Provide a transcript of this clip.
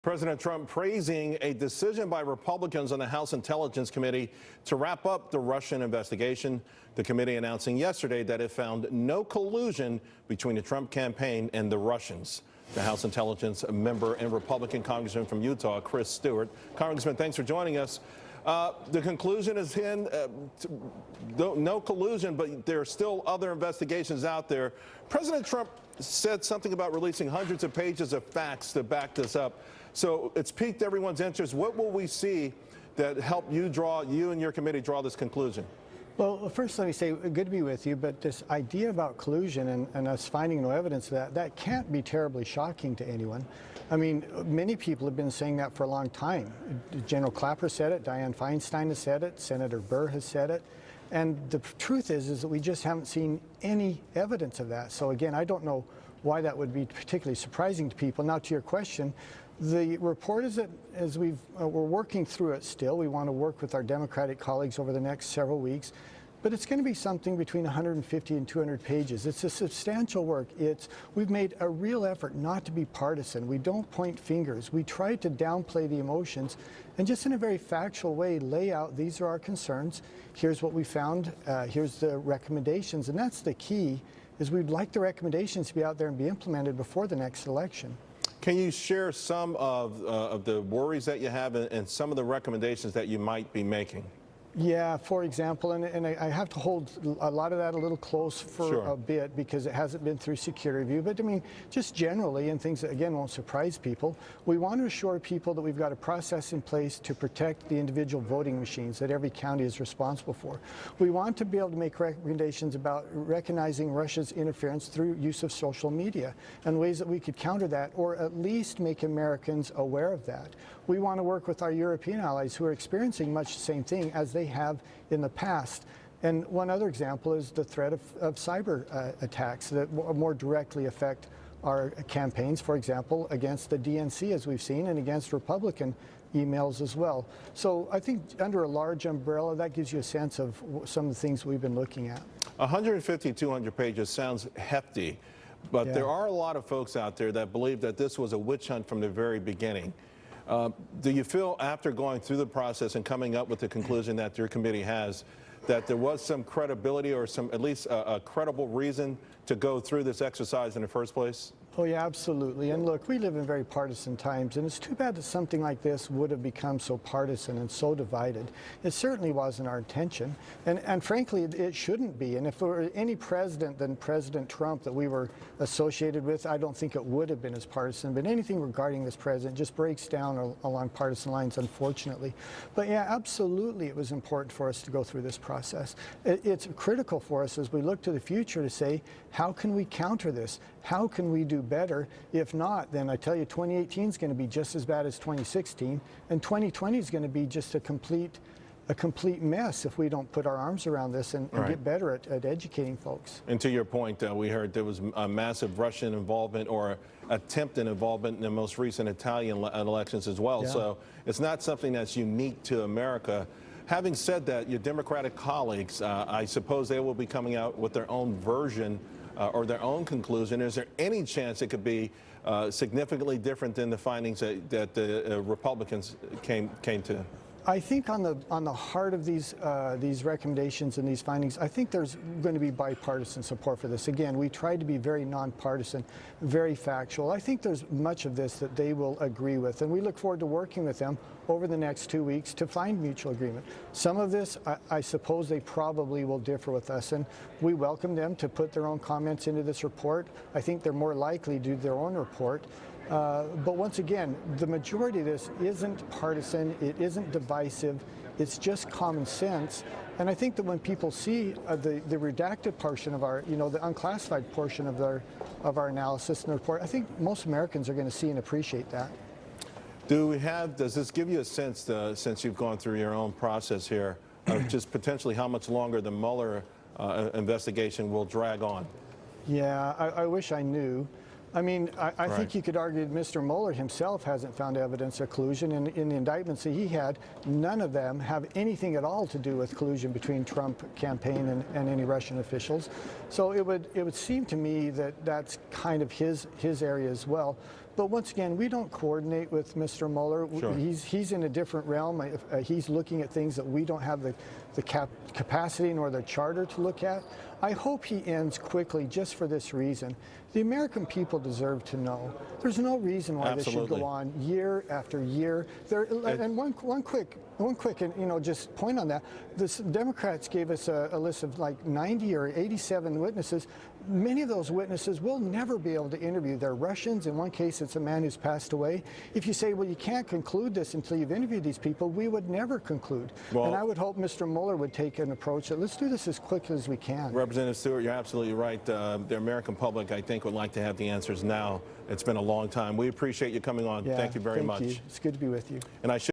President Trump praising a decision by Republicans on the House Intelligence Committee to wrap up the Russian investigation. The committee announcing yesterday that it found no collusion between the Trump campaign and the Russians. The House Intelligence member and Republican Congressman from Utah, Chris Stewart. Congressman, thanks for joining us. The conclusion is in no collusion, but there are still other investigations out there. President Trump said something about releasing hundreds of pages of facts to back this up. So it's piqued everyone's interest. What will we see that help you and your committee draw this conclusion? Well, first let me say, good to be with you, but this idea about collusion and us finding no evidence of that can't be terribly shocking to anyone. I mean, many people have been saying that for a long time. General Clapper said it, Dianne Feinstein has said it, Senator Burr has said it, and the truth is that we just haven't seen any evidence of that. So again, I don't know why that would be particularly surprising to people. Now, to your question, the report is that as we're working through it still. We want to work with our Democratic colleagues over the next several weeks, but it's going to be something between 150 and 200 pages. It's a substantial work. We've made a real effort not to be partisan. We don't point fingers. We try to downplay the emotions and just in a very factual way lay out, these are our concerns. Here's what we found. Here's the recommendations. And that's the key, is we'd like the recommendations to be out there and be implemented before the next election. Can you share some of the worries that you have and some of the recommendations that you might be making? Yeah, for example, and I have to hold a lot of that a little close for a bit because it hasn't been through security review. But I mean, just generally, and things that again won't surprise people, we want to assure people that we've got a process in place to protect the individual voting machines that every county is responsible for. We want to be able to make recommendations about recognizing Russia's interference through use of social media and ways that we could counter that or at least make Americans aware of that. We want to work with our European allies who are experiencing much the same thing as they have in the past. And one other example is the threat of cyber attacks that more directly affect our campaigns, for example, against the DNC, as we've seen, and against Republican emails as well. So I think under a large umbrella, that gives you a sense of some of the things we've been looking at. 150, 200 pages sounds hefty, but there are a lot of folks out there that believe that this was a witch hunt from the very beginning. Do you feel, after going through the process and coming up with the conclusion that your committee has, that there was some credibility or at least a credible reason to go through this exercise in the first place? Oh, yeah, absolutely. And look, we live in very partisan times, and it's too bad that something like this would have become so partisan and so divided. It certainly wasn't our intention, and frankly, it shouldn't be. And if there were any president than President Trump that we were associated with, I don't think it would have been as partisan. But anything regarding this president just breaks down along partisan lines, unfortunately. But yeah, absolutely, it was important for us to go through this process. It's critical for us as we look to the future to say, how can we counter this? How can we do better? If not, then I tell you, 2018 is going to be just as bad as 2016, and 2020 is going to be just a complete mess if we don't put our arms around this and get better at educating folks. And to your point, we heard there was a massive Russian involvement or attempted involvement in the most recent Italian elections as well. Yeah. So it's not something that's unique to America. Having said that, your Democratic colleagues, I suppose they will be coming out with their own version or their own conclusion. Is there any chance it could be significantly different than the findings that the Republicans came to? I think on the heart of these recommendations and these findings, I think there's going to be bipartisan support for this. Again, we tried to be very nonpartisan, very factual. I think there's much of this that they will agree with, and we look forward to working with them over the next 2 weeks to find mutual agreement. Some of this, I suppose they probably will differ with us, and we welcome them to put their own comments into this report. I think they're more likely to do their own report. But once again, the majority of this isn't partisan, it isn't divisive, it's just common sense. And I think that when people see the redacted portion of our, the unclassified portion of our analysis in the report, I think most Americans are going to see and appreciate that. Does this give you a sense, since you've gone through your own process here, of just potentially how much longer the Mueller investigation will drag on? Yeah, I wish I knew. I mean, I think you could argue that Mr. Mueller himself hasn't found evidence of collusion. In the indictments that he had, none of them have anything at all to do with collusion between Trump campaign and any Russian officials. So it would seem to me that that's kind of his area as well. But once again, we don't coordinate with Mr. Mueller. Sure. He's in a different realm. He's looking at things that we don't have the capacity nor the charter to look at. I hope he ends quickly just for this reason. The American people deserve to know. There's no reason why this should go on year after year. And one quick, and just point on that. The Democrats gave us a list of like 90 or 87 witnesses. Many of those witnesses will never be able to interview. They're Russians. In one case, it's a man who's passed away. If you say, well, you can't conclude this until you've interviewed these people, we would never conclude. Well, and I would hope Mr. Mueller would take an approach that let's do this as quickly as we can. Representative Stewart, you're absolutely right. The American public, I think, would like to have the answers now. It's been a long time. We appreciate you coming on. Yeah, thank you very much. It's good to be with you. And I should